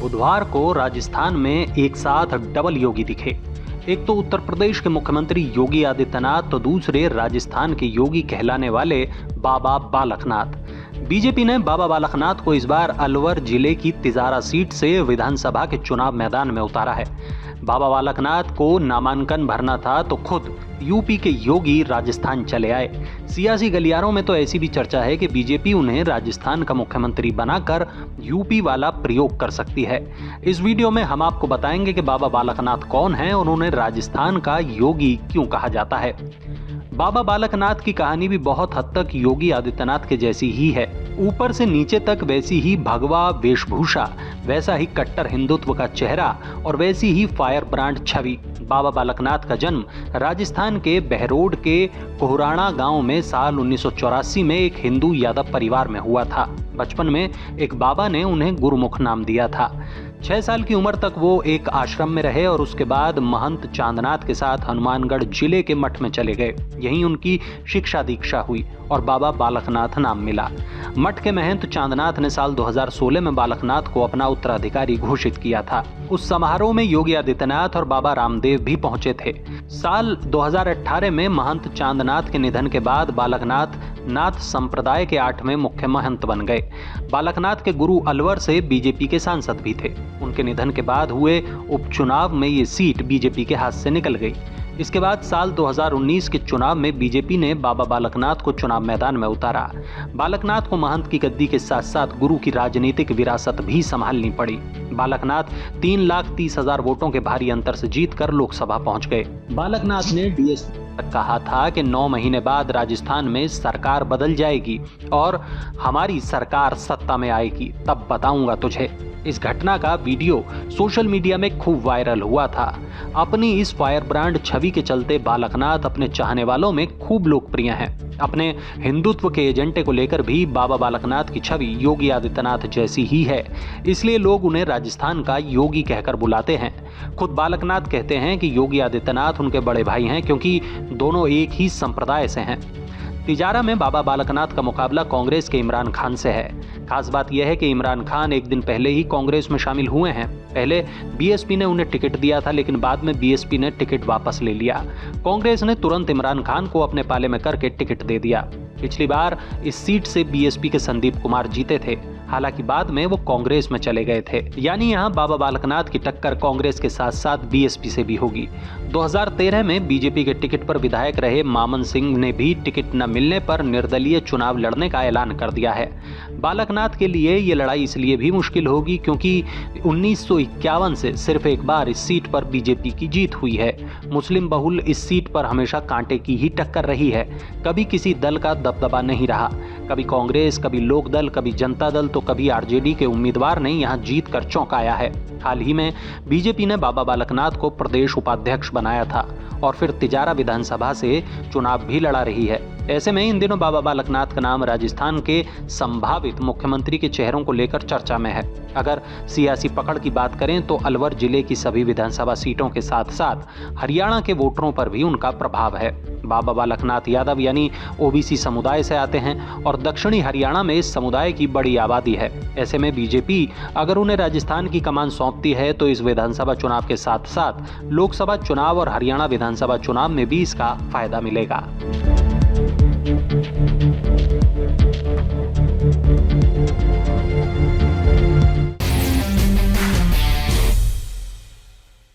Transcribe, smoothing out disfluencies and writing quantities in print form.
बुधवार को राजस्थान में एक साथ डबल योगी दिखे। एक तो उत्तर प्रदेश के मुख्यमंत्री योगी आदित्यनाथ तो दूसरे राजस्थान के योगी कहलाने वाले बाबा बालकनाथ। बीजेपी ने बाबा बालकनाथ को इस बार अलवर जिले की तिजारा सीट से विधानसभा के चुनाव मैदान में उतारा है। बाबा बालकनाथ को नामांकन भरना था तो खुद यूपी के योगी राजस्थान चले आए। सियासी गलियारों में तो ऐसी भी चर्चा है कि बीजेपी उन्हें राजस्थान का मुख्यमंत्री बनाकर यूपी वाला प्रयोग कर सकती है। इस वीडियो में हम आपको बताएंगे कि बाबा बालकनाथ कौन है और उन्हें राजस्थान का योगी क्यों कहा जाता है। बाबा बालकनाथ की कहानी भी बहुत हद तक योगी आदित्यनाथ के जैसी ही है। ऊपर से नीचे तक वैसी ही भगवा वेशभूषा, वैसा ही कट्टर हिंदुत्व का चेहरा और वैसी ही फायर ब्रांड छवि। बाबा बालकनाथ का जन्म राजस्थान के बहरोड के कोहराणा गांव में साल 1984 में एक हिंदू यादव परिवार में हुआ था। बचपन में एक बाबा ने उन्हें गुरुमुख नाम दिया था। 6 साल की उम्र तक वो एक आश्रम में रहे और उसके बाद महंत चांदनाथ के साथ हनुमानगढ़ जिले के मठ में चले गए। यहीं उनकी शिक्षा दीक्षा हुई और बाबा बालकनाथ नाम मिला। मठ के महंत चांदनाथ ने साल 2016 में बालकनाथ को अपना उत्तराधिकारी घोषित किया था। उस समारोह में योगी आदित्यनाथ और बाबा रामदेव भी पहुंचे थे। साल 2018 में महंत चांदनाथ के निधन के बाद बालकनाथ नाथ संप्रदाय के 8वें मुख्य महंत बन गए। बालकनाथ के गुरु अलवर से बीजेपी के सांसद भी थे। उनके निधन के बाद हुए उपचुनाव में ये सीट बीजेपी के हाथ से निकल गई। इसके बाद साल 2019 के चुनाव में बीजेपी ने बाबा बालकनाथ को चुनाव मैदान में उतारा। बालकनाथ को महंत की गद्दी के साथ साथ गुरु की राजनीतिक विरासत भी संभालनी पड़ी। बालकनाथ 3,30,000 वोटों के भारी अंतर से जीतकर लोकसभा पहुंच गए। बालकनाथ ने डीएसपी कहा था कि 9 महीने बाद राजस्थान में सरकार बदल जाएगी और हमारी सरकार सत्ता में आएगी, तब बताऊंगा तुझे। इस घटना का वीडियो सोशल मीडिया में खूब वायरल हुआ था। अपनी इस फायर ब्रांड छवि के चलते बालकनाथ अपने चाहने वालों में खूब लोकप्रिय हैं। अपने हिंदुत्व के एजेंडे को लेकर भी बाबा बालकनाथ की छवि योगी आदित्यनाथ जैसी ही है, इसलिए लोग उन्हें राजस्थान का योगी कहकर बुलाते हैं। खुद बालकनाथ कहते हैं कि योगी आदित्यनाथ उनके बड़े भाई हैं क्योंकि दोनों एक ही संप्रदाय से हैं। तिजारा में बाबा बालकनाथ का मुकाबला कांग्रेस के इमरान खान से है। खास बात यह है कि इमरान खान एक दिन पहले ही कांग्रेस में शामिल हुए हैं। पहले बीएसपी ने उन्हें टिकट दिया था, लेकिन बाद में बीएसपी ने टिकट वापस ले लिया। कांग्रेस ने तुरंत इमरान खान को अपने पाले में करके टिकट दे दिया। पिछली बार इस सीट से बीएसपी के संदीप कुमार जीते थे, हालांकि बाद में वो कांग्रेस में चले गए थे। यानी यहाँ बाबा बालकनाथ की टक्कर कांग्रेस के साथ साथ बीएसपी से भी होगी। 2013 में बीजेपी के टिकट पर विधायक रहे मामन सिंह ने भी टिकट न मिलने पर निर्दलीय चुनाव लड़ने का ऐलान कर दिया है। बालकनाथ के लिए ये लड़ाई इसलिए भी मुश्किल होगी क्योंकि 1951 से सिर्फ एक बार इस सीट पर बीजेपी की जीत हुई है। मुस्लिम बहुल इस सीट पर हमेशा कांटे की ही टक्कर रही है। कभी किसी दल का दबदबा नहीं रहा। कभी कांग्रेस, कभी लोकदल, कभी जनता दल तो कभी आरजेडी के उम्मीदवार ने यहां जीत कर चौंकाया है। हाल ही में बीजेपी ने बाबा बालकनाथ को प्रदेश उपाध्यक्ष बनाया था और फिर तिजारा विधानसभा से चुनाव भी लड़ा रही है। ऐसे में इन दिनों बाबा बालकनाथ का नाम राजस्थान के संभावित मुख्यमंत्री के चेहरों को लेकर चर्चा में है। अगर सियासी पकड़ की बात करें तो अलवर जिले की सभी विधानसभा सीटों के साथ साथ हरियाणा के वोटरों पर भी उनका प्रभाव है। बाबा बालकनाथ यादव यानी ओबीसी समुदाय से आते हैं और दक्षिणी हरियाणा में इस समुदाय की बड़ी आबादी है। ऐसे में बीजेपी अगर उन्हें राजस्थान की कमान सौंपती है तो इस विधानसभा चुनाव के साथ साथ लोकसभा चुनाव और हरियाणा विधानसभा चुनाव में भी इसका फायदा मिलेगा।